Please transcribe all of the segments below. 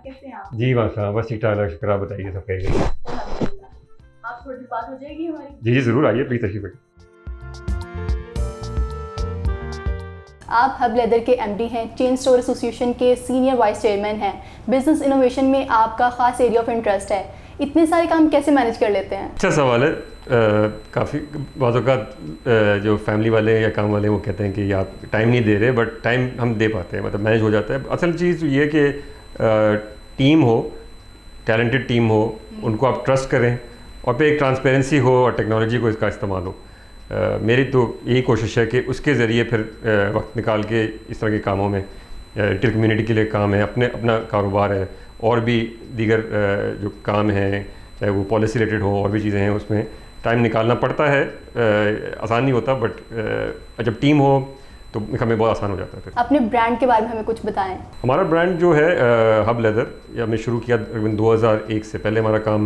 कैसे हैं आप? जी माशा बस ठीक ठाक, शुक्र। आप बताइए, सब खैरियत? अल्हम्दुलिल्लाह। आप थोड़ी देर बात हो जाएगी हमारी? जी जी ज़रूर, आइए प्लीज़ तशरीफ रखिए। आप हब लेदर के एमडी हैं, चेन स्टोर एसोसिएशन के सीनियर वाइस चेयरमैन हैं। बिजनेस इनोवेशन में आपका खास एरिया ऑफ इंटरेस्ट है। इतने सारे काम कैसे मैनेज कर लेते हैं? अच्छा सवाल है। काफ़ी बाज़ औक़ात जो फैमिली वाले या काम वाले वो कहते हैं कि आप टाइम नहीं दे रहे, बट टाइम हम दे पाते हैं, मतलब मैनेज हो जाता है। असल चीज़ ये कि टीम हो, टैलेंटेड टीम हो, उनको आप ट्रस्ट करें और फिर एक ट्रांसपेरेंसी हो और टेक्नोलॉजी को इसका इस्तेमाल हो। मेरी तो यही कोशिश है कि उसके ज़रिए फिर वक्त निकाल के इस तरह के कामों में, रिटेल कम्युनिटी के लिए काम है, अपना कारोबार है, और भी दीगर जो काम हैं, चाहे वो पॉलिसी रिलेटेड हो और भी चीज़ें हैं, उसमें टाइम निकालना पड़ता है। आसान नहीं होता, बट जब टीम हो तो हमें बहुत आसान हो जाता है। फिर अपने ब्रांड के बारे में हमें कुछ बताएं। हमारा ब्रांड जो है हब लेदर, ये हमने शुरू किया तकरीबन 2001 से। पहले हमारा काम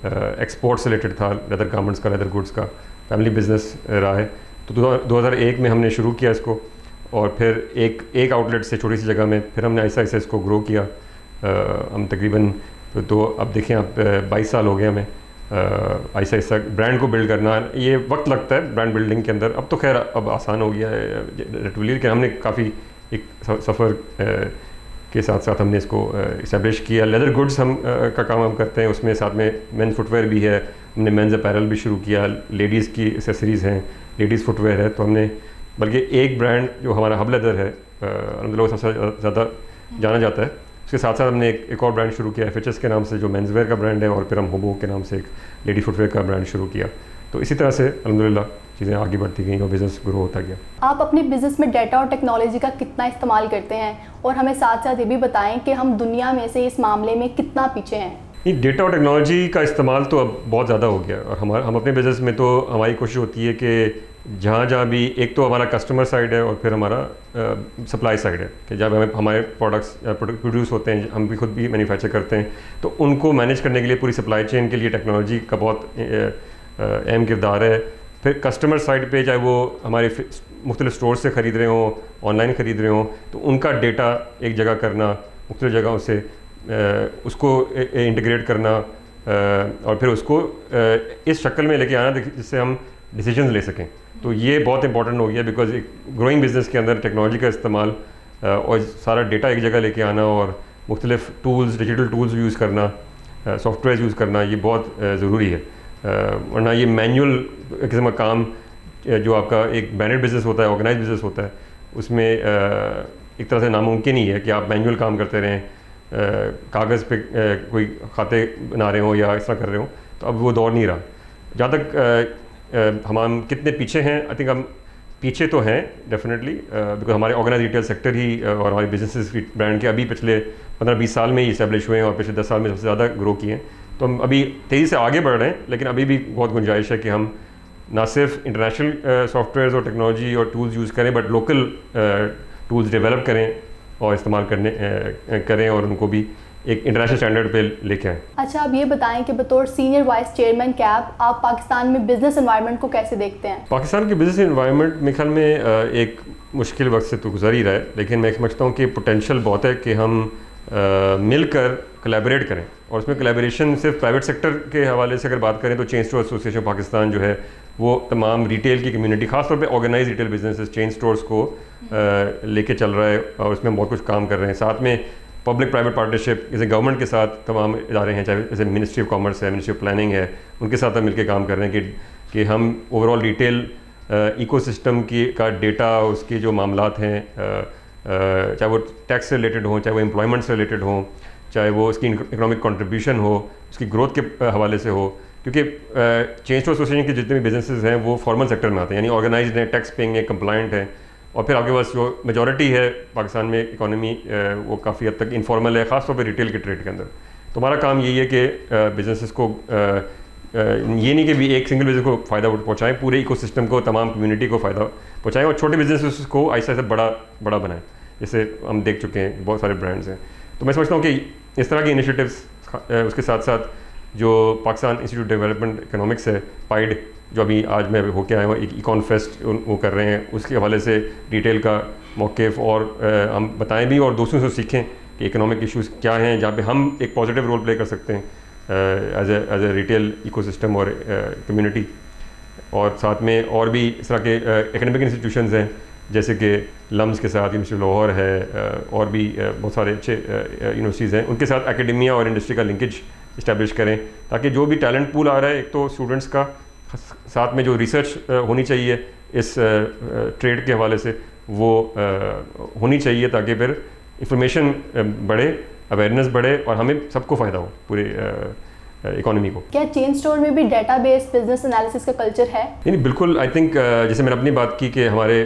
एक्सपोर्ट से रिलेटेड था, लेदर गारमेंट्स का, लेदर गुड्स का फैमिली बिजनेस रहा है। तो 2001 में हमने शुरू किया इसको, और फिर एक आउटलेट से छोटी सी जगह में फिर हमने ऐसा ऐसा इसको ग्रो किया। हम तकरीबन तो अब देखें आप 22 साल हो गए हमें ऐसा ऐसा ब्रांड को बिल्ड करना। ये वक्त लगता है ब्रांड बिल्डिंग के अंदर, अब तो खैर अब आसान हो गया है लिटरली, लेकिन हमने काफ़ी एक सफ़र के साथ साथ हमने इसको इस्टेब्लिश किया। लेदर गुड्स हम का काम हम करते हैं, उसमें साथ में मेन फुटवेयर भी है। हमने मेंस अपैरल भी शुरू किया, लेडीज़ की एक्सेसरीज़ हैं, लेडीज़ फुटवेयर है। तो हमने बल्कि एक ब्रांड जो हमारा हब लेदर है अल्हम्दुलिल्लाह सबसे ज़्यादा जाना जाता है, उसके साथ साथ हमने एक और ब्रांड शुरू किया FHS के नाम से, जो मेंसवेयर का ब्रांड है, और फिर हम होबो के नाम से एक लेडी फुटवेयर का ब्रांड शुरू किया। तो इसी तरह से अल्हम्दुलिल्लाह चीज़ें आगे बढ़ती गई और बिज़नेस ग्रो होता गया। आप अपने बिजनेस में डाटा और टेक्नोलॉजी का कितना इस्तेमाल करते हैं, और हमें साथ साथ ये भी बताएं कि हम दुनिया में से इस मामले में कितना पीछे हैं? नहीं, डेटा और टेक्नोलॉजी का इस्तेमाल तो अब बहुत ज़्यादा हो गया, और हम अपने बिज़नेस में तो हमारी कोशिश होती है कि जहाँ भी, एक तो हमारा कस्टमर साइड है और फिर हमारा सप्लाई साइड है, कि जब हमारे प्रोडक्ट्स प्रोड्यूस होते हैं, हम भी खुद भी मैन्युफैक्चर करते हैं, तो उनको मैनेज करने के लिए पूरी सप्लाई चेन के लिए टेक्नोलॉजी का बहुत अहम किरदार है। फिर कस्टमर साइड पे, चाहे वो हमारे मुख्तलिफ स्टोर से ख़रीद रहे हों, ऑनलाइन ख़रीद रहे हों, तो उनका डेटा एक जगह करना, मुख्तलिफ जगहों से उसको इंटीग्रेट करना, और फिर उसको इस शक्ल में लेके आना जिससे हम डिसीजंस ले सकें। तो ये बहुत इंपॉर्टेंट हो गया, बिकॉज एक ग्रोइंग बिजनेस के अंदर टेक्नोलॉजी का इस्तेमाल और सारा डेटा एक जगह लेके आना, और मुख्तलिफ टूल्स, डिजिटल टूल्स यूज़ करना, सॉफ्टवेयर यूज़ करना, ये बहुत ज़रूरी है। वरना ये मैनुअल किस्म का काम जो आपका एक बैनर्ड बिज़नेस होता है, ऑर्गेनाइज बिज़नेस होता है, उसमें एक तरह से नामुमकिन ही है कि आप मैनुअल काम करते रहें, कागज़ पे कोई खाते बना रहे हो या इस तरह कर रहे हो। तो अब वो दौर नहीं रहा। जहाँ तक हम कितने पीछे हैं, आई थिंक हम पीछे तो हैं डेफिनेटली, बिकॉज हमारे ऑर्गेनाइज रिटेल सेक्टर ही और हमारे बिजनेसेस ब्रांड के अभी पिछले 15-20 साल में ही इस्टेब्लिश हुए हैं, और पिछले 10 साल में सबसे ज़्यादा ग्रो किए हैं। तो हम अभी तेज़ी से आगे बढ़ रहे हैं, लेकिन अभी भी बहुत गुंजाइश है कि हम ना सिर्फ इंटरनेशनल सॉफ्टवेयर्स और टेक्नोलॉजी और टूल्स यूज़ करें, बट लोकल टूल्स डेवलप करें और इस्तेमाल करें, और उनको भी एक इंटरनेशनल स्टैंडर्ड पे लेके आएँ। अच्छा, आप ये बताएं कि बतौर सीनियर वाइस चेयरमैन कैप आप पाकिस्तान में बिजनेस एनवायरनमेंट को कैसे देखते हैं? पाकिस्तान के बिजनेस एनवायरनमेंट मेरे ख्याल में एक मुश्किल वक्त से तो गुजर ही रहा है, लेकिन मैं समझता हूँ कि पोटेंशियल बहुत है कि हम मिलकर कोलैबोरेट करें। और उसमें कोलैबोरेशन सिर्फ प्राइवेट सेक्टर के हवाले से अगर बात करें, तो चेन स्टोर एसोसिएशन पाकिस्तान जो है, वो तमाम रिटेल की कम्युनिटी, खासतौर पे organise retail businesses, chain stores को लेके चल रहा है, और उसमें बहुत कुछ काम कर रहे हैं। साथ में पब्लिक प्राइवेट पार्टनरशिप, जैसे गवर्नमेंट के साथ तमाम इदारे हैं, चाहे जैसे मिनिस्ट्री ऑफ कॉमर्स है, मिनिस्ट्री ऑफ प्लानिंग है, उनके साथ हम मिलकर काम कर रहे हैं कि हम ओवरऑल रिटेल इकोसिस्टम की का डेटा, उसके जो मामलात हैं, चाहे वो टैक्स से रिलेटेड हों, चाहे वो एम्प्लॉयमेंट से रिलेटेड हों, चाहे वो उसकी इकोनॉमिक कंट्रीब्यूशन हो, उसकी ग्रोथ के हवाले से हो, क्योंकि चेन स्टोर एसोसिएशन के जितने भी बिजनेसेस हैं वो फॉर्मल सेक्टर में आते हैं, यानी ऑर्गेनाइज्ड हैं, टैक्स पेइंग है, कंप्लायंट है। और फिर आपके पास जो मेजॉरिटी है पाकिस्तान में इकोनॉमी, वो काफ़ी हद तक इनफॉर्मल है, ख़ासतौर पे रिटेल के ट्रेड के अंदर। तो हमारा काम यही है कि बिजनेसेस को ये नहीं कि भी एक सिंगल बिजनेस को फ़ायदा पहुँचाएँ, पूरे इकोसिस्टम को, तमाम कम्युनिटी को फ़ायदा पहुँचाएँ, और छोटे बिजनेस को ऐसा ऐसा बड़ा बनाएँ, जैसे हम देख चुके हैं बहुत सारे ब्रांड्स हैं। तो मैं समझता हूँ कि इस तरह के इनिशिएटिव्स, उसके साथ साथ जो पाकिस्तान इंस्टीट्यूट डेवलपमेंट इकोनॉमिक्स है, पाइड, जो अभी आज मैं होके आया हूँ, एक इकॉन फेस्ट वो कर रहे हैं, उसके हवाले से डिटेल का मौक़िफ़ और हम बताएं भी और दूसरों से सीखें कि इकोनॉमिक इश्यूज़ क्या हैं जहाँ पे हम एक पॉजिटिव रोल प्ले कर सकते हैं एज ए रिटेल इकोसिस्टम और कम्युनिटी। और साथ में और भी इस तरह के एकेडमिक इंस्टीट्यूशंस हैं जैसे कि लम्स के साथ यूनिवर्सिटी लाहौर है, और भी बहुत सारे अच्छे यूनिवर्सिटीज़ हैं, उनके साथ एकेडमिया और इंडस्ट्री का लिंकेज इस्टेब्लिश करें ताकि जो भी टैलेंट पूल आ रहा है, एक तो स्टूडेंट्स का, साथ में जो रिसर्च होनी चाहिए इस ट्रेड के हवाले से वो होनी चाहिए, ताकि फिर इंफॉर्मेशन बढ़े, अवेयरनेस बढ़े और हमें सबको फ़ायदा हो पूरे इकोनॉमी को। क्या चेन स्टोर में भी डेटाबेस बिजनेस एनालिसिस का कल्चर है? नहीं, बिल्कुल। आई थिंक जैसे मैंने अपनी बात की कि हमारे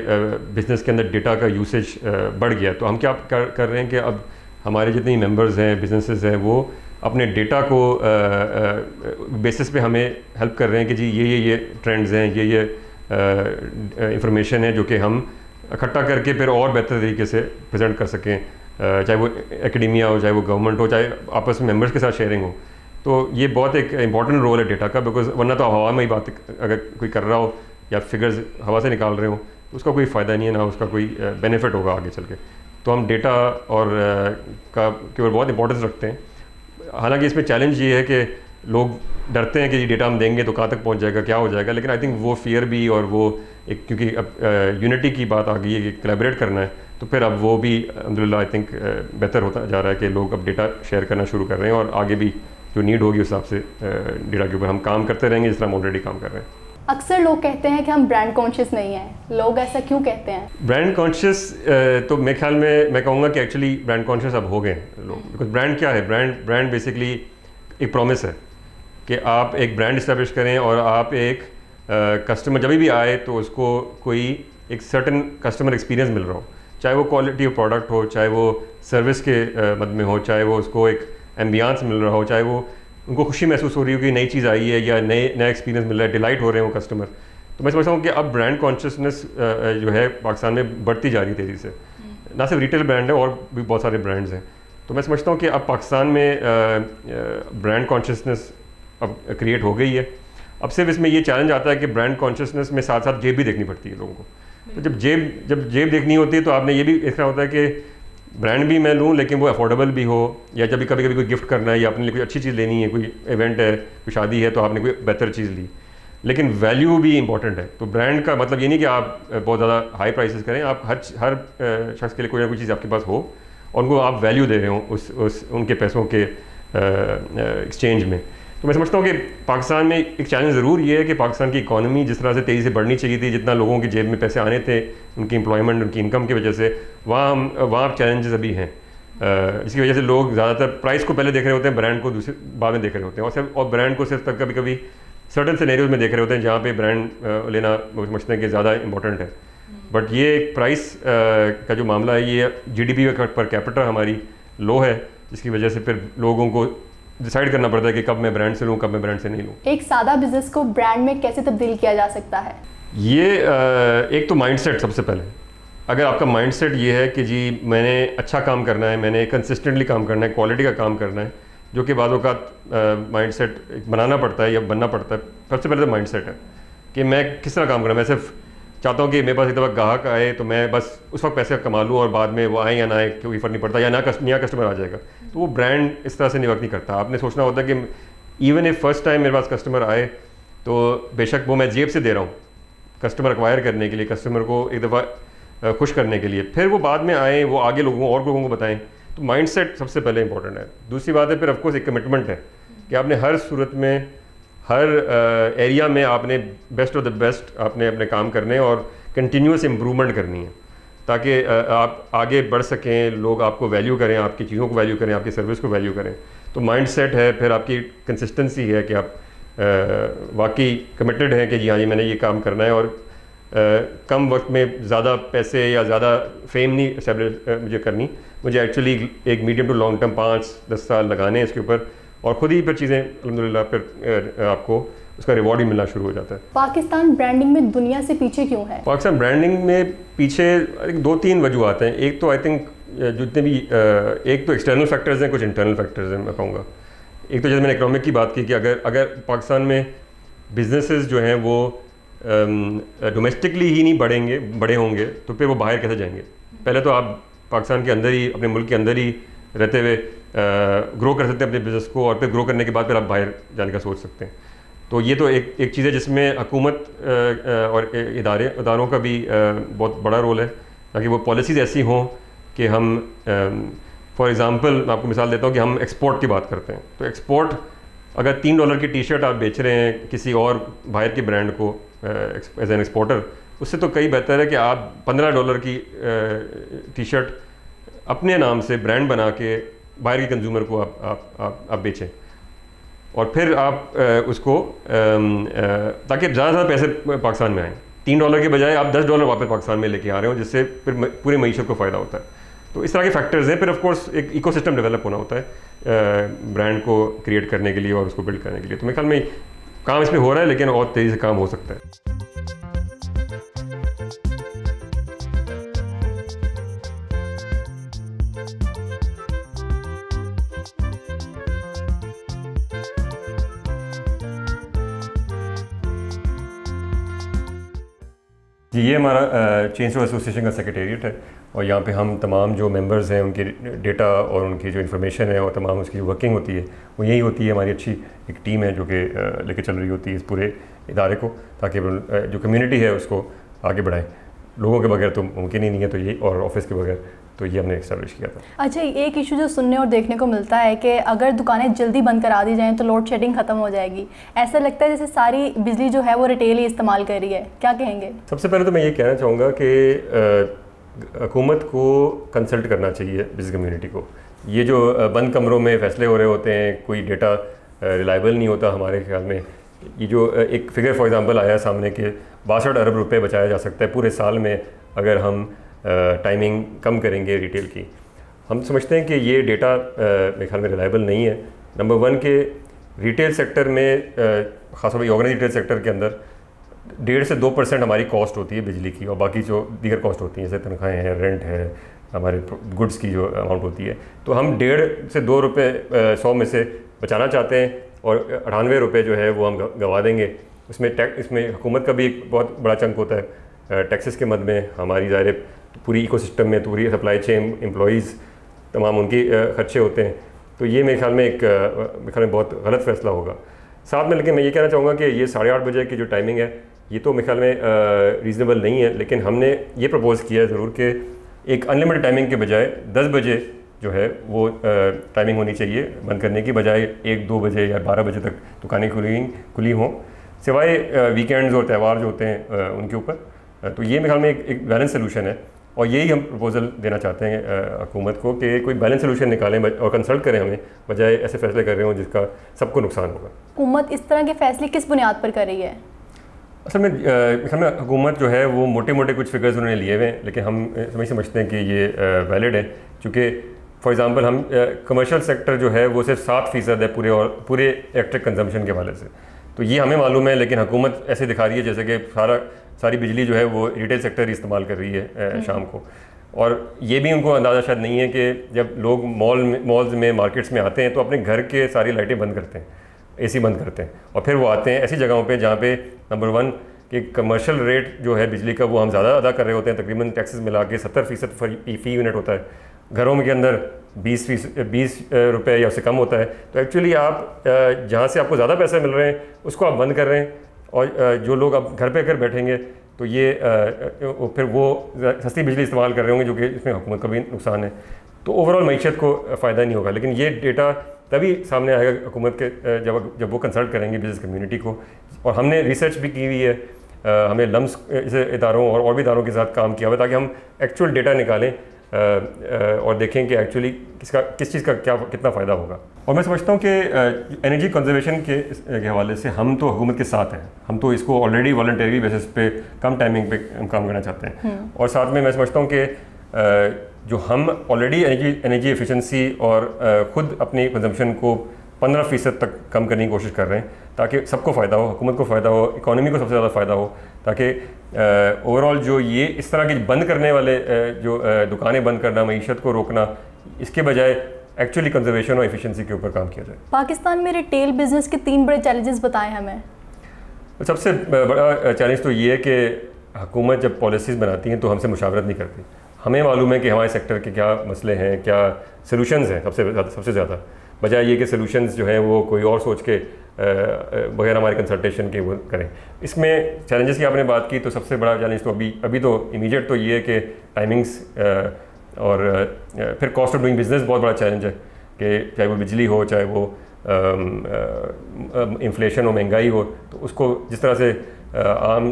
बिज़नेस के अंदर डेटा का यूसेज बढ़ गया, तो हम क्या कर रहे हैं कि अब हमारे जितने मेंबर्स हैं, बिजनेसेस हैं, वो अपने डेटा को बेसिस पे हमें हेल्प कर रहे हैं कि जी ये ट्रेंड्स हैं, ये इंफॉर्मेशन है जो कि हम इकट्ठा करके फिर और बेहतर तरीके से प्रेजेंट कर सकें, चाहे वो एकेडमिया हो, चाहे वो गवर्नमेंट हो, चाहे आपस में मेंबर्स के साथ शेयरिंग हो। तो ये बहुत एक इंपॉर्टेंट रोल है डेटा का, बिकॉज वरना तो हवा में ही बात अगर कोई कर रहा हो या फिगर्स हवा से निकाल रहे हो तो उसका कोई फ़ायदा नहीं है, ना उसका कोई बेनिफिट होगा आगे चल के। तो हम डेटा और का केवल बहुत इंपॉर्टेंस रखते हैं। हालांकि इसमें चैलेंज ये है कि लोग डरते हैं कि ये डेटा हम देंगे तो कहाँ तक पहुँच जाएगा, क्या हो जाएगा, लेकिन आई थिंक वो फियर भी और वो एक, क्योंकि अब यूनिटी की बात आ गई है कि कोलैबोरेट करना है, तो फिर अब वो भी अल्हम्दुलिल्लाह आई थिंक बेहतर होता जा रहा है कि लोग अब डेटा शेयर करना शुरू कर रहे हैं, और आगे भी जो नीड होगी उस हिसाब से डेटा के ऊपर हम काम करते रहेंगे जिस तरह हम ऑलरेडी काम कर रहे हैं। अक्सर लोग कहते हैं कि हम ब्रांड कॉन्शियस नहीं हैं, लोग ऐसा क्यों कहते हैं? ब्रांड कॉन्शियस तो मेरे ख्याल में मैं कहूँगा कि एक्चुअली ब्रांड कॉन्शियस अब हो गए हैं लोग, बिकॉज ब्रांड क्या है, ब्रांड बेसिकली एक प्रॉमिस है कि आप एक ब्रांड इस्टेब्लिश करें और आप एक कस्टमर जब भी आए तो उसको कोई एक सर्टन कस्टमर एक्सपीरियंस मिल रहा हो, चाहे वो क्वालिटी ऑफ प्रोडक्ट हो, चाहे वो सर्विस के मद में हो, चाहे वो उसको एक एम्बियंस मिल रहा हो, चाहे वो उनको खुशी महसूस हो रही हो कि नई चीज़ आई है या नया एक्सपीरियंस मिल रहा है, डिलाइट हो रहे हो कस्टमर। तो मैं समझता हूँ कि अब ब्रांड कॉन्शियसनेस जो है पाकिस्तान में बढ़ती जा रही है तेज़ी से। ना सिर्फ रिटेल ब्रांड है, और भी बहुत सारे ब्रांड्स हैं। तो मैं समझता हूँ कि अब पाकिस्तान में ब्रांड कॉन्शियसनेस अब क्रिएट हो गई है। अब सिर्फ इसमें ये चैलेंज आता है कि ब्रांड कॉन्शियसनेस में साथ साथ जेब भी देखनी पड़ती है लोगों को। तो जब जेब देखनी होती है तो आपने ये भी देखना होता है कि ब्रांड भी मैं लूँ लेकिन वो अफोर्डेबल भी हो, या जब भी कभी कोई गिफ्ट करना है या अपने लिए कोई अच्छी चीज़ लेनी है, कोई इवेंट है, कोई शादी है, तो आपने कोई बेहतर चीज़ ली, लेकिन वैल्यू भी इंपॉर्टेंट है। तो ब्रांड का मतलब ये नहीं कि आप बहुत ज़्यादा हाई प्राइसेस करें, आप हर शख्स के लिए कोई ना कोई चीज़ आपके पास हो और उनको आप वैल्यू दे रहे हो उस उनके पैसों के एक्सचेंज में। तो मैं समझता हूँ कि पाकिस्तान में एक चैलेंज ज़रूर ये है कि पाकिस्तान की इकॉनमी जिस तरह से तेज़ी से बढ़नी चाहिए थी, जितना लोगों की जेब में पैसे आने थे उनकी एम्प्लॉयमेंट, उनकी इनकम की वजह से, वहाँ चैलेंजेस अभी हैं। इसकी वजह से लोग ज़्यादातर प्राइस को पहले देख रहे होते हैं, ब्रांड को दूसरे बाद में देख रहे होते हैं, और ब्रांड को सिर्फ कभी कभी सर्टन सिनेरियोज में देख रहे होते हैं जहाँ पे ब्रांड लेना वो समझते हैं कि ज़्यादा इंपॉर्टेंट है। बट ये एक प्राइस का जो मामला है, ये GDP पर कैपिटा हमारी लो है, जिसकी वजह से फिर लोगों को डिसाइड करना पड़ता है कि कब मैं ब्रांड से लूँ, कब मैं ब्रांड से नहीं लूँ। एक सादा बिजनेस को ब्रांड में कैसे तब्दील किया जा सकता है? ये एक तो माइंडसेट सबसे पहले। अगर आपका माइंडसेट ये है कि जी मैंने अच्छा काम करना है, मैंने कंसिस्टेंटली काम करना है, क्वालिटी का काम करना है, जो कि बाद वक़्त माइंडसेट बनाना पड़ता है या बनना पड़ता है। सबसे पहले तो माइंडसेट है कि मैं किस तरह काम करना है। मैं सिर्फ चाहता हूँ कि मेरे पास एक दफ़ा ग्राहक आए तो मैं बस उस वक्त पैसे कमा लूँ और बाद में वो आए या ना आए कोई फ़र्क नहीं पड़ता, या नया कस्टमर आ जाएगा। तो वो ब्रांड इस तरह से नहीं वर्क नहीं करता। आपने सोचना होता है कि इवन इफ फर्स्ट टाइम मेरे पास कस्टमर आए तो बेशक वो मैं जेब से दे रहा हूँ कस्टमर एक्वायर करने के लिए, कस्टमर को एक दफ़ा खुश करने के लिए, फिर वो बाद में आए, वो आगे और लोगों को बताएँ। तो माइंडसेट सबसे पहले इंपॉर्टेंट है। दूसरी बात है फिर ऑफकोर्स एक कमिटमेंट है कि आपने हर सूरत में, हर एरिया में आपने बेस्ट ऑफ द बेस्ट आपने अपने काम करने और कंटिन्यूस इम्प्रूवमेंट करनी है, ताकि आप आगे बढ़ सकें, लोग आपको वैल्यू करें, आपकी चीज़ों को वैल्यू करें, आपकी सर्विस को वैल्यू करें। तो माइंडसेट है, फिर आपकी कंसिस्टेंसी है कि आप वाकई कमिटेड हैं कि जी हाँ, ये मैंने ये काम करना है, और कम वक्त में ज़्यादा पैसे या ज़्यादा फेम नहीं एस्टेब्लिश मुझे करनी, मुझे एक्चुअली एक मीडियम टू लॉन्ग टर्म 5-10 साल लगाने हैं इसके ऊपर, और ख़ुद ही फिर चीज़ें अल्हम्दुलिल्लाह फिर आपको उसका रिवॉर्ड ही मिलना शुरू हो जाता है। पाकिस्तान ब्रांडिंग में दुनिया से पीछे क्यों है? पाकिस्तान ब्रांडिंग में पीछे 2-3 वजूहत हैं। एक तो आई थिंक जितने भी एक तो एक्सटर्नल फैक्टर्स हैं, कुछ इंटरनल फैक्टर्स हैं मैं कहूँगा। एक तो जैसे मैंने इकोनॉमिक की बात की कि अगर पाकिस्तान में बिजनेसेस जो हैं वो डोमेस्टिकली ही नहीं बड़े होंगे तो फिर वो बाहर कैसे जाएंगे। पहले तो आप पाकिस्तान के अंदर ही, अपने मुल्क के अंदर ही रहते हुए ग्रो कर सकते हैं अपने बिज़नेस को, और फिर ग्रो करने के बाद फिर आप बाहर जाने का सोच सकते हैं। तो ये तो एक चीज़ है जिसमें हुकूमत और इदारों का भी बहुत बड़ा रोल है, ताकि वो पॉलिसीज़ ऐसी हों कि हम फॉर एग्ज़ाम्पल मैं आपको मिसाल देता हूँ कि हम एक्सपोर्ट की बात करते हैं, तो एक्सपोर्ट अगर $3 की टी शर्ट आप बेच रहे हैं किसी और बाहर के ब्रांड को एज एन एक्सपोर्टर, उससे तो कई बेहतर है कि आप $15 की टी शर्ट अपने नाम से ब्रांड बना के बाहर के कंज्यूमर को आप बेचें, और फिर आप उसको ताकि ज़्यादा पैसे पाकिस्तान में आएँ। $3 के बजाय आप $10 वापस पाकिस्तान में लेके आ रहे हो, जिससे फिर पूरी मईशत को फ़ायदा होता है। तो इस तरह के फैक्टर्स हैं। फिर ऑफ कोर्स एक इकोसिस्टम डेवलप होना होता है ब्रांड को क्रिएट करने के लिए और उसको बिल्ड करने के लिए। तो मेरे ख्याल में काम इसमें हो रहा है, लेकिन और तेज़ी से काम हो सकता है। जी, ये हमारा चेन स्टोर एसोसिएशन का सेक्रेटेरिएट है, और यहाँ पे हम तमाम जो मेंबर्स हैं उनके डेटा और उनकी जो इन्फॉर्मेशन है और तमाम उसकी जो वर्किंग होती है वो यही होती है। हमारी अच्छी एक टीम है जो कि लेके चल रही होती है इस पूरे इदारे को, ताकि जो कम्युनिटी है उसको आगे बढ़ाएं। लोगों के बगैर तो मुमकिन ही नहीं है, तो ये और ऑफिस के बगैर, तो ये हमने इस्टेब्लिश किया था। अच्छा, एक इशू जो सुनने और देखने को मिलता है कि अगर दुकानें जल्दी बंद करा दी जाएं तो लोड शेडिंग ख़त्म हो जाएगी। ऐसा लगता है जैसे सारी बिजली जो है वो रिटेल ही इस्तेमाल कर रही है, क्या कहेंगे? सबसे पहले तो मैं ये कहना चाहूँगा कि हुकूमत को कंसल्ट करना चाहिए बिजनेस कम्युनिटी को। ये जो बंद कमरों में फ़ैसले हो रहे होते हैं, कोई डेटा रिलायबल नहीं होता हमारे ख्याल में। ये जो एक फिगर फॉर एग्ज़ाम्पल आया सामने के 62 अरब रुपए बचाया जा सकता है पूरे साल में अगर हम टाइमिंग कम करेंगे रिटेल की। हम समझते हैं कि ये डेटा मेरे ख्याल में रिलायबल नहीं है। नंबर 1 के रिटेल सेक्टर में ख़ासतौर पर ऑर्गेनाइज्ड रिटेल सेक्टर के अंदर 1.5 से 2% हमारी कॉस्ट होती है बिजली की, और बाकी जो दीगर कॉस्ट होती हैं जैसे तनख्वाहें हैं, रेंट है, हमारे गुड्स की जो अमाउंट होती है, तो हम 1.5 से 2 रुपये 100 में से बचाना चाहते हैं, और 98 रुपये जो है वो हम गंवा देंगे। इसमें हुकूमत का भी एक बहुत बड़ा चंक होता है टैक्सेस के मद में। हमारी ज़ाहिर पूरी इकोसिस्टम में पूरी सप्लाई चेन, एम्प्लॉइज़, तमाम उनके खर्चे होते हैं। तो ये मेरे ख्याल में बहुत गलत फ़ैसला होगा। साथ में लेकिन मैं ये कहना चाहूँगा कि ये 8:30 बजे की जो टाइमिंग है ये तो मेरे ख्याल में रीज़नेबल नहीं है, लेकिन हमने ये प्रपोज़ किया है ज़रूर कि एक अनलिमिटेड टाइमिंग के बजाय 10 बजे जो है वो टाइमिंग होनी चाहिए बंद करने की बजाय 1-2 बजे या 12 बजे तक दुकानें खुली हों, सिवाय वीकेंड्स और त्यौहार जो होते हैं उनके ऊपर। तो ये मेरे ख्याल में एक बैलेंस सोल्यूशन है, और यही हम प्रपोज़ल देना चाहते हैं हुकूमत को कि कोई बैलेंस सोल्यूशन निकालें और कंसल्ट करें हमें, बजाय ऐसे फैसले कर रहे हों जिसका सबको नुकसान होगा। हुकूमत इस तरह के फैसले किस बुनियाद पर कर रही है? असल में हुकूमत जो है वो मोटे मोटे कुछ फिगर्स उन्होंने लिए हुए हैं, लेकिन हम समझते हैं कि ये वैलिड है, क्योंकि फॉर एग्ज़ाम्पल हम कमर्शियल सेक्टर जो है वो सिर्फ 7% है पूरे इलेक्ट्रिक कंजम्पशन के हवाले से। तो ये हमें मालूम है, लेकिन हुकूमत ऐसे दिखा रही है जैसे कि सारी बिजली जो है वो रिटेल सेक्टर इस्तेमाल कर रही है शाम को। और ये भी उनको अंदाज़ा शायद नहीं है कि जब लोग मॉल्स में मार्केट्स में आते हैं तो अपने घर के सारी लाइटें बंद करते हैं, एसी बंद करते हैं, और फिर वो आते हैं ऐसी जगहों पे जहाँ पे नंबर 1 कि कमर्शियल रेट जो है बिजली का वो हम ज़्यादा अदा कर रहे होते हैं, तकरीबन टैक्सेस मिला के 70% फ़ी यूनिट होता है। घरों के अंदर 20 रुपये या उससे कम होता है। तो एक्चुअली आप जहाँ से आपको ज़्यादा पैसे मिल रहे हैं उसको आप बंद कर रहे हैं, और जो लोग अब घर पे अगर बैठेंगे तो ये फिर वो सस्ती बिजली इस्तेमाल कर रहे होंगे, जो कि इसमें हुकूमत का भी नुकसान है। तो ओवरऑल मईशत को फ़ायदा नहीं होगा। लेकिन ये डेटा तभी सामने आएगा हुकूमत के जब वो कंसल्ट करेंगे बिजनेस कम्युनिटी को। और हमने रिसर्च भी की हुई है, हमने लम्स इदारों और भी इदारों के साथ काम किया हुआ, ताकि हम एक्चुअल डेटा निकालें और देखें कि एक्चुअली किस चीज़ का कितना फ़ायदा होगा। और मैं समझता हूँ कि एनर्जी कंजर्वेशन के हवाले से हम तो हुकूमत के साथ हैं। हम तो इसको ऑलरेडी वॉलंटरी बेसिस पे कम टाइमिंग पे हम काम करना चाहते हैं। और साथ में मैं समझता हूँ कि जो हम ऑलरेडी एनर्जी एफिशिएंसी और ख़ुद अपनी कंजम्पशन को 15% तक कम करने की कोशिश कर रहे हैं, ताकि सबको फ़ायदा हो, हुकूमत को फ़ायदा हो, इकॉनमी को सबसे ज़्यादा फ़ायदा हो, ताकि ओवरऑल जो ये इस तरह के बंद करने वाले जो दुकानें बंद करना, मईशत को रोकना, इसके बजाय एक्चुअली कंजर्वेशन और एफिशिएंसी के ऊपर काम किया जाए। पाकिस्तान में रिटेल बिजनेस के 3 बड़े चैलेंजेस बताएं हमें। सबसे बड़ा चैलेंज तो ये है कि हुकूमत जब पॉलिसीज़ बनाती हैं तो हमसे मुशावरत नहीं करती। हमें मालूम है कि हमारे सेक्टर के क्या मसले हैं, क्या सॉल्यूशंस हैं सबसे ज़्यादा, बजाय ये कि सॉल्यूशंस जो हैं वो कोई और सोच के बगैर हमारे कंसल्टेशन के वो करें। इसमें चैलेंजेस की आपने बात की, तो सबसे बड़ा चैलेंज तो अभी तो इमीडिएट तो ये है कि टाइमिंग्स और फिर कॉस्ट ऑफ डूइंग बिजनेस बहुत बड़ा चैलेंज है कि चाहे वो बिजली हो, चाहे वो इन्फ्लेशन हो, महंगाई हो, तो उसको जिस तरह से आम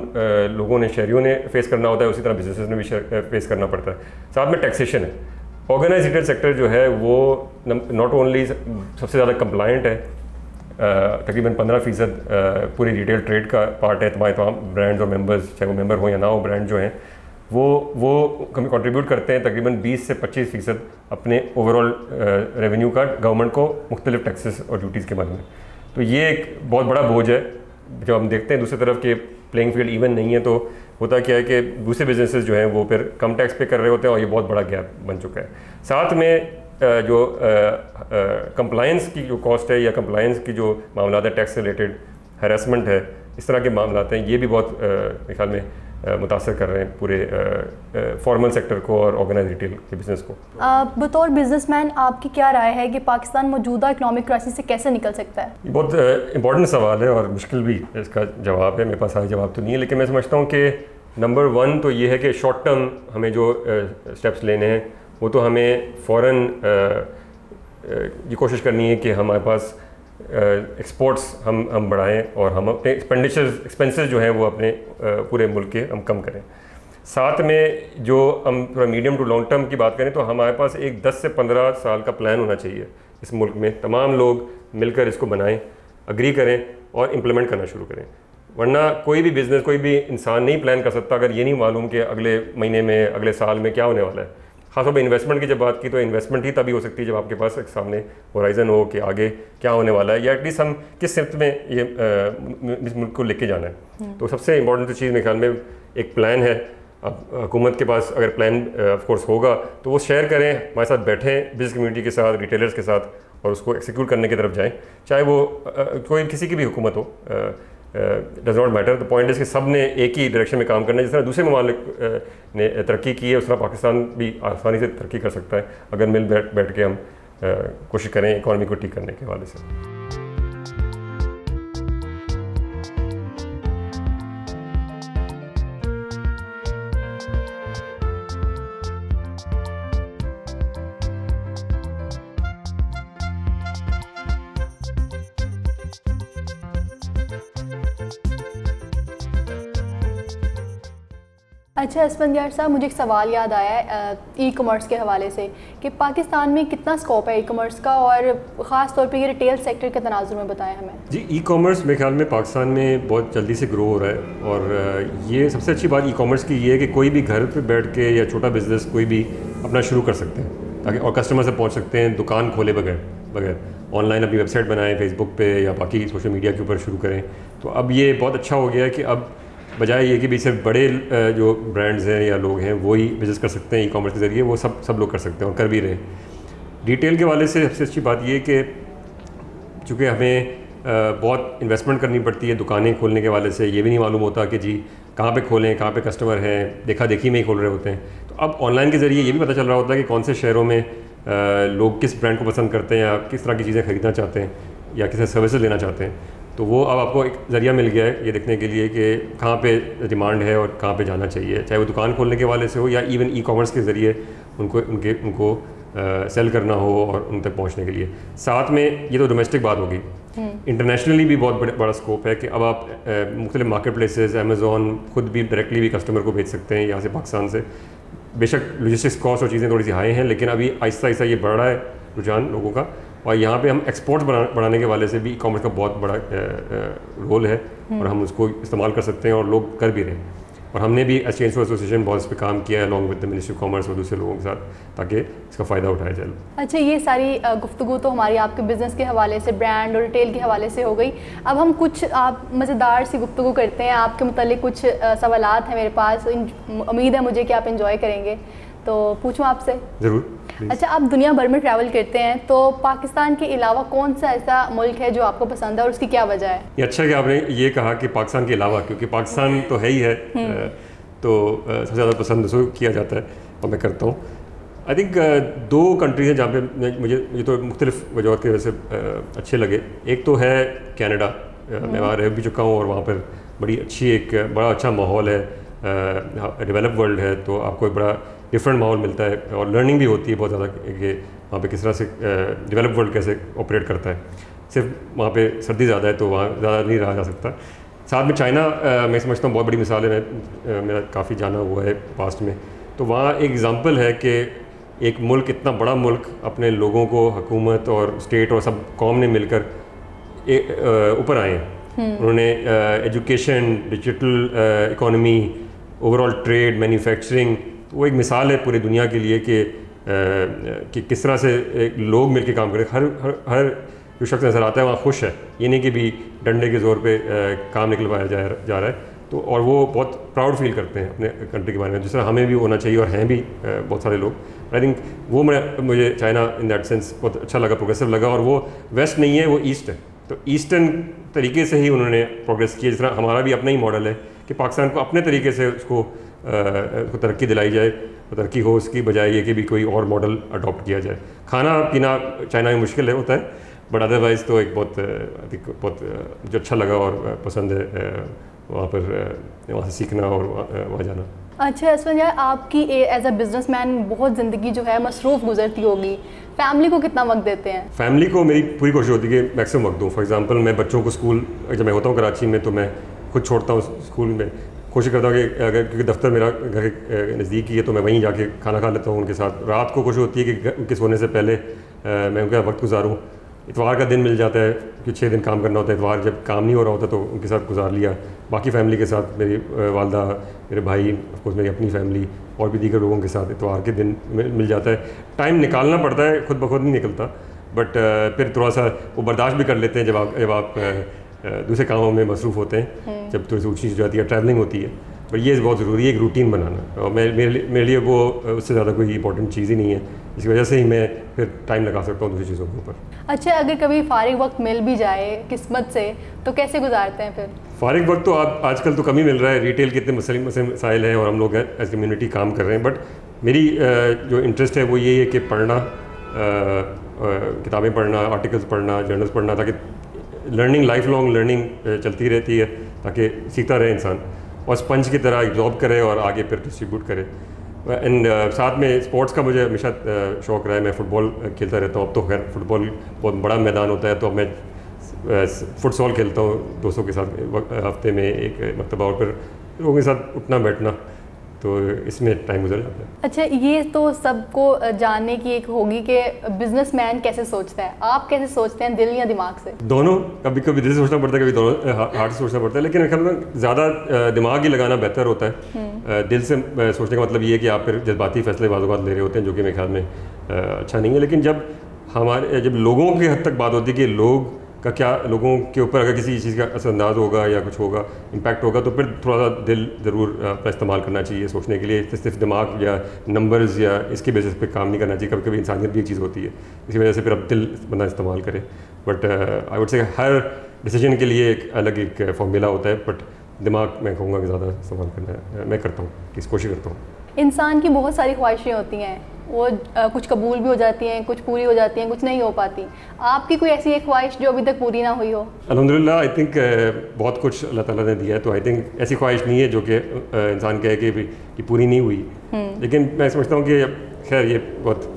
लोगों ने, शहरियों ने फेस करना होता है, उसी तरह बिजनेसेस ने भी फेस करना पड़ता है। साथ में टैक्सेशन है। ऑर्गेनाइज रिटेल सेक्टर जो है वो नॉट ओनली सबसे ज़्यादा कंप्लायंट है, तकरीबन 15% पूरी रिटेल ट्रेड का पार्ट है। तमाम ब्रांड्स और मेंबर्स, चाहे वो मेंबर हो या ना हो, ब्रांड जो हैं वो कंट्रीब्यूट करते हैं तकरीबन 20 से 25% अपने ओवरऑल रेवेन्यू का गवर्नमेंट को मुख्तलिफ टैक्सेस और ड्यूटीज़ के बारे में। तो ये एक बहुत बड़ा बोझ है। जब हम देखते हैं दूसरी तरफ के प्लेइंग फील्ड इवन नहीं है, तो होता क्या है कि दूसरे बिजनेसेस जो हैं वो फिर कम टैक्स पे कर रहे होते हैं और ये बहुत बड़ा गैप बन चुका है। साथ में जो कंप्लायंस की जो कॉस्ट है या कंप्लायंस की जो मामला है, टैक्स रिलेटेड हैरेसमेंट है, इस तरह के मामला हैं, ये भी बहुत मेरे ख्याल में मुतासर कर रहे हैं पूरे फॉर्मल सेक्टर को और ऑर्गेनाइज रिटेल के बिज़नेस को। बतौर बिजनेसमैन आपकी क्या राय है कि पाकिस्तान मौजूदा इकोनॉमिक क्राइसिस से कैसे निकल सकता है? ये बहुत इंपॉर्टेंट सवाल है और मुश्किल भी इसका जवाब है। मेरे पास सारे जवाब तो नहीं है, लेकिन मैं समझता हूँ कि नंबर 1 तो ये है कि शॉर्ट टर्म हमें जो स्टेप्स लेने हैं वो तो हमें फ़ौरन ये कोशिश करनी है कि हमारे पास एक्सपोर्ट्स हम बढ़ाएं और हम अपने एक्सपेंसेस जो हैं वो अपने पूरे मुल्क के हम कम करें। साथ में जो हम थोड़ा मीडियम टू लॉन्ग टर्म की बात करें तो हमारे पास एक 10 से 15 साल का प्लान होना चाहिए इस मुल्क में। तमाम लोग मिलकर इसको बनाएं, अग्री करें और इम्प्लीमेंट करना शुरू करें। वरना कोई भी बिज़नेस, कोई भी इंसान नहीं प्लान कर सकता अगर ये नहीं मालूम कि अगले महीने में, अगले साल में क्या होने वाला है। खासतौर पर इन्वेस्टमेंट की जब बात की तो इन्वेस्टमेंट ही तभी हो सकती है जब आपके पास एक सामने होराइजन हो कि आगे क्या होने वाला है, या एटलीस्ट हम किस सिमत में ये इस मुल्क को लेके जाना है। तो सबसे इम्पोर्टेंट चीज़ मेरे ख्याल में एक प्लान है। अब हुकूमत के पास अगर प्लान ऑफ कोर्स होगा तो वो शेयर करें, हमारे साथ बैठें, बिजनेस कम्युनिटी के साथ, रिटेलर्स के साथ, और उसको एक्सिक्यूट करने की तरफ जाएँ। चाहे वो कोई किसी की भी हुकूमत हो, does not matter. The point is कि सब ने एक ही डायरेक्शन में काम करना है। जिस तरह दूसरे ममालिक ने तरक्की की है उस तरह पाकिस्तान भी आसानी से तरक्की कर सकता है अगर मिल बैठ के हम कोशिश करें इकॉनमी को ठीक करने के हवाले से। अच्छा असफंदियार साहब, मुझे एक सवाल याद आया है ई कॉमर्स के हवाले से कि पाकिस्तान में कितना स्कोप है ई कॉमर्स का, और ख़ास तौर पे ये रिटेल सेक्टर के तनाजुर में बताएं हमें। जी, ई कॉमर्स मेरे ख्याल में पाकिस्तान में बहुत जल्दी से ग्रो हो रहा है, और ये सबसे अच्छी बात ई कॉमर्स की ये है कि कोई भी घर पे बैठ के या छोटा बिजनेस कोई भी अपना शुरू कर सकते हैं ताकि, और कस्टमर से पहुँच सकते हैं दुकान खोले बगैर ऑनलाइन अपनी वेबसाइट बनाएं फेसबुक पे या बाकी सोशल मीडिया के ऊपर शुरू करें। तो अब ये बहुत अच्छा हो गया है कि अब बजाय ये कि भी सिर्फ बड़े जो ब्रांड्स हैं या लोग हैं वही बिज़नेस कर सकते हैं ई कॉमर्स के ज़रिए, वो सब लोग कर सकते हैं और कर भी रहे। रिटेल के वाले से सबसे अच्छी बात ये कि चूँकि हमें बहुत इन्वेस्टमेंट करनी पड़ती है दुकानें खोलने के वाले से, ये भी नहीं मालूम होता कि जी कहाँ पे खोलें, कहाँ पे कस्टमर हैं, देखा देखी में ही खोल रहे होते हैं। तो अब ऑनलाइन के ज़रिए ये भी पता चल रहा होता है कि कौन से शहरों में लोग किस ब्रांड को पसंद करते हैं या किस तरह की चीज़ें ख़रीदना चाहते हैं या किस सर्विसेज लेना चाहते हैं। तो वो अब आपको एक ज़रिया मिल गया है ये देखने के लिए कि कहाँ पे डिमांड है और कहाँ पे जाना चाहिए, चाहे वो दुकान खोलने के वाले से हो या इवन ई कॉमर्स के ज़रिए उनको सेल करना हो और उन तक पहुँचने के लिए। साथ में ये तो डोमेस्टिक बात होगी, इंटरनेशनली भी बहुत बड़ा स्कोप है कि अब आप मुख्तलिफ मार्केट प्लेसेस, अमेज़ॉन खुद भी डायरेक्टली भी कस्टमर को भेज सकते हैं यहाँ से पाकिस्तान से। बेशक लॉजिस्टिक्स कॉस्ट और चीज़ें थोड़ी सी हाई हैं, लेकिन अभी आहिस्ता आहिस्ता ये बढ़ रहा है रुझान लोगों का, और यहाँ पे हम एक्सपोर्ट्स बढ़ाने के वाले से भी ई कॉमर्स का बहुत बड़ा रोल है और हम उसको इस्तेमाल कर सकते हैं और लोग कर भी रहे हैं। और हमने भी एक्सचेंज फॉर एसोसिएशन बहुत इस पर काम किया है along with the ministry of commerce और दूसरे लोगों के साथ, ताकि इसका फ़ायदा उठाया जाए। अच्छा, ये सारी गुफ्तगू तो हमारी आपके बिज़नेस के हवाले से, ब्रांड और रिटेल के हवाले से हो गई। अब हम कुछ आप मज़ेदार सी गुफ्तगू करते हैं, आपके मुतालिक कुछ सवालात हैं मेरे पास, उम्मीद है मुझे कि आप इंजॉय करेंगे, तो पूछूं आपसे? ज़रूर। अच्छा, आप दुनिया भर में ट्रैवल करते हैं, तो पाकिस्तान के अलावा कौन सा ऐसा मुल्क है जो आपको पसंद है और उसकी क्या वजह है? ये अच्छा है कि आपने ये कहा कि पाकिस्तान के अलावा, क्योंकि पाकिस्तान तो है ही है, तो सबसे ज़्यादा पसंद उसको किया जाता है। और मैं करता हूँ। आई थिंक 2 कंट्रीज़ हैं जहाँ पे मुझे तो मुख्तलिफ वजहों की वजह से अच्छे लगे। एक तो है कनाडा, मैं वहाँ रह भी चुका हूँ और वहाँ पर बड़ी अच्छी बड़ा अच्छा माहौल है, डेवलप वर्ल्ड है, तो आपको एक बड़ा डिफरेंट माहौल मिलता है और लर्निंग भी होती है बहुत ज़्यादा कि वहाँ पे किस तरह से डेवलप वर्ल्ड कैसे ऑपरेट करता है। सिर्फ वहाँ पे सर्दी ज़्यादा है तो वहाँ ज़्यादा नहीं रहा जा सकता। साथ में चाइना मैं समझता हूँ बहुत बड़ी मिसाल है, मेरा काफ़ी जाना हुआ है पास्ट में, तो वहाँ एक एग्ज़ाम्पल है कि एक मुल्क, इतना बड़ा मुल्क, अपने लोगों को, हुकूमत और स्टेट और सब कौम ने मिलकर ऊपर आए हैं। उन्होंने education, digital economy, overall trade, manufacturing, वो एक मिसाल है पूरी दुनिया के लिए कि किस तरह से लोग मिलकर काम करें। हर जो शख्स नज़र आता है वहाँ खुश है, ये नहीं कि भी डंडे के ज़ोर पे काम निकलवाया जा रहा है। तो और वो बहुत प्राउड फील करते हैं अपने कंट्री के बारे में, जिस तरह हमें भी होना चाहिए और हैं भी बहुत सारे लोग। आई थिंक वो मुझे चाइना इन दैट सेंस बहुत अच्छा लगा, प्रोग्रेसिव लगा। और वो वेस्ट नहीं है, वो ईस्ट है, तो ईस्टर्न तरीके से ही उन्होंने प्रोग्रेस की। जिस तरह हमारा भी अपना ही मॉडल है कि पाकिस्तान को अपने तरीके से उसको तरक्की दिलाई जाए, तरक्की हो, उसकी बजाय ये कि भी कोई और मॉडल अडॉप्ट किया जाए। खाना पीना चाइना में मुश्किल है, होता है, बट अदरवाइज़ तो एक बहुत जो अच्छा लगा और पसंद है वहाँ से सीखना और वहाँ जाना। अच्छा यशवंत यार, आपकी एज अ बिजनेसमैन बहुत ज़िंदगी जो है मसरूफ़ गुजरती होगी, फैमिली को कितना वक्त देते हैं? फैमिली को मेरी पूरी कोशिश होती है कि मैक्सिमम वक्त दूँ। फॉर एग्जांपल मैं बच्चों को स्कूल, जब मैं होता हूँ कराची में, तो मैं खुद छोड़ता हूँ स्कूल में, कोशिश करता हूँ कि अगर, क्योंकि दफ्तर मेरा घर के नज़दीक ही है, तो मैं वहीं जाके खाना खा लेता हूँ उनके साथ। रात को कोशिश होती है कि उनके सोने से पहले मैं उनका वक्त गुजारूँ। इतवार का दिन मिल जाता है कि 6 दिन काम करना होता है, इतवार जब काम नहीं हो रहा होता तो उनके साथ गुजार लिया। बाकी फैमिली के साथ, मेरी वालदा, मेरे भाई, ऑफकोर्स मेरी अपनी फैमिली और भी दीगर लोगों के साथ इतवार के दिन मिल जाता है। टाइम निकालना पड़ता है, खुद ब खुद नहीं निकलता, बट फिर थोड़ा सा वो बर्दाश्त भी कर लेते हैं जब आप दूसरे कामों में मसरूफ़ होते हैं, जब थोड़ी सी ऊँची चीज़ जाती है, ट्रैवलिंग होती है। पर ये बहुत ज़रूरी है एक रूटीन बनाना, और मेरे लिए वो उससे ज़्यादा कोई इंपॉर्टेंट चीज़ ही नहीं है। इसी वजह से ही मैं फिर टाइम लगा सकता हूँ दूसरी चीज़ों के ऊपर। अच्छा, अगर कभी फ़ारिग वक्त मिल भी जाए किस्मत से, तो कैसे गुजारते हैं फिर? फ़ारिग वक्त तो आजकल तो कम ही मिल रहा है, रिटेल के इतने मसाइल हैं और हम लोग एज कम्युनिटी काम कर रहे हैं। बट मेरी जो इंटरेस्ट है वो ये है कि पढ़ना, किताबें पढ़ना, आर्टिकल्स पढ़ना, जर्नल्स पढ़ना, ताकि लर्निंग, लाइफ लॉन्ग लर्निंग चलती रहती है, ताकि सीखता रहे इंसान और स्पंज की तरह एब्जॉर्ब करे और आगे फिर डिस्ट्रीब्यूट करे। एंड साथ में स्पोर्ट्स का मुझे हमेशा शौक़ रहा है। मैं फ़ुटबॉल खेलता रहता हूँ। अब तो खैर फुटबॉल बहुत बड़ा मैदान होता है, तो मैं फुटसॉल खेलता हूँ दोस्तों के साथ हफ्ते में एक मरतबा, और फिर लोगों के साथ उठना बैठना, तो इसमें टाइम गुजर जाता है। अच्छा, ये तो सबको जानने की एक होगी कि बिजनेसमैन कैसे सोचता है, आप कैसे सोचते हैं, दिल या दिमाग से? दोनों, कभी कभी दिल से सोचना पड़ता है, कभी दोनों हार्ट से सोचना पड़ता है, लेकिन ख्याल में ज़्यादा दिमाग ही लगाना बेहतर होता है। दिल से सोचने का मतलब ये है कि आप फिर जज्बाती फैसले बाज़ ले रहे होते हैं, जो कि मेरे ख्याल में अच्छा नहीं है। लेकिन जब लोगों की हद तक बात होती है कि लोग का क्या, लोगों के ऊपर अगर किसी चीज़ का असरअंदाज होगा या कुछ होगा, इम्पैक्ट होगा, तो फिर थोड़ा सा दिल ज़रूर अपना इस्तेमाल करना चाहिए सोचने के लिए। सिर्फ दिमाग या नंबर्स या इसके बेसिस पे काम नहीं करना चाहिए। कभी कभी इंसानियत भी एक चीज़ होती है, इसी वजह से फिर अब दिल बंदा इस्तेमाल करे। But I would say her decision के लिए एक अलग एक फॉर्मूला होता है, बट दिमाग मैं कहूँगा कि ज़्यादा इस्तेमाल करना है, मैं करता हूँ, इस कोशिश करता हूँ। इंसान की बहुत सारी ख्वाहिशें होती हैं, वो कुछ कबूल भी हो जाती हैं, कुछ पूरी हो जाती हैं, कुछ नहीं हो पाती। आपकी कोई ऐसी एक ख्वाहिश जो अभी तक पूरी ना हुई हो? अल्हम्दुलिल्लाह, आई थिंक बहुत कुछ अल्लाह ताला ने दिया है, तो आई थिंक ऐसी ख्वाहिश नहीं है जो कि इंसान कहे कि पूरी नहीं हुई। लेकिन मैं समझता हूँ कि खैर ये बहुत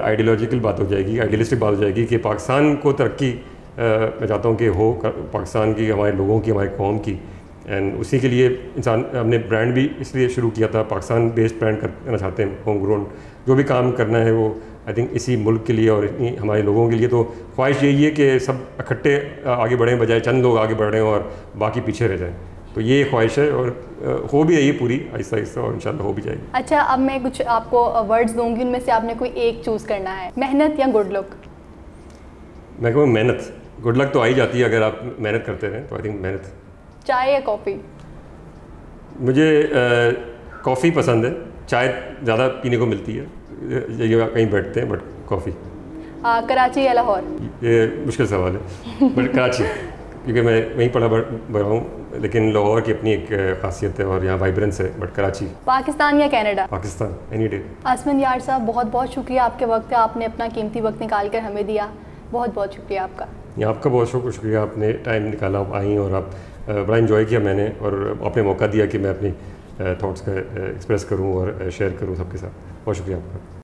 आइडियोलॉजिकल बात हो जाएगी, आइडियलिस्टिक बात हो जाएगी कि पाकिस्तान को तरक्की मैं चाहता हूँ कि हो, पाकिस्तान की, हमारे लोगों की, हमारी कौम की। एंड उसी के लिए इंसान हमने ब्रांड भी इसलिए शुरू किया था, पाकिस्तान बेस्ड ब्रांड करना चाहते हैं, होम ग्रोन। जो भी काम करना है वो आई थिंक इसी मुल्क के लिए और हमारे लोगों के लिए। तो ख्वाहिश यही है कि सब इकट्ठे आगे बढ़ें, बजाय चंद लोग आगे बढ़ रहे हैं और बाकी पीछे रह जाएं। तो ये ख्वाहिश है और हो भी रही है पूरी, आहिस्ता आहिस्ता, और इंशाल्लाह हो भी जाएगी। अच्छा, अब मैं कुछ आपको वर्ड्स दूंगी, उनमें से आपने कोई एक चूज़ करना है, मेहनत या गुड लक? मैं कहूँ मेहनत। गुड लक तो आ ही जाती है अगर आप मेहनत करते रहें, तो आई थिंक मेहनत। चाय या कॉफ़ी? मुझे कॉफ़ी पसंद है, चाय ज़्यादा पीने को मिलती है, ये कहीं बैठते हैं, बट कॉफ़ी। कराची या लाहौर? ये मुश्किल सवाल है, बट कराची, क्योंकि मैं वहीं पढ़ा बड़ा हूँ, लेकिन लाहौर की अपनी एक खासियत है और यहाँ वाइब्रेंस है, बट कराची। पाकिस्तान या कनाडा? Pakistan, any day. आसमान यार साहब, बहुत बहुत शुक्रिया आपके वक्त, आपने अपना कीमती वक्त निकाल कर हमें दिया, बहुत बहुत शुक्रिया आपका। आपका बहुत शुक्रिया, आपने टाइम निकाला, आप आई और आप बड़ा इन्जॉय किया मैंने, और आपने मौका दिया कि मैं अपनी थॉट्स का एक्सप्रेस करूँ और शेयर करूँ सबके साथ। बहुत शुक्रिया आपका।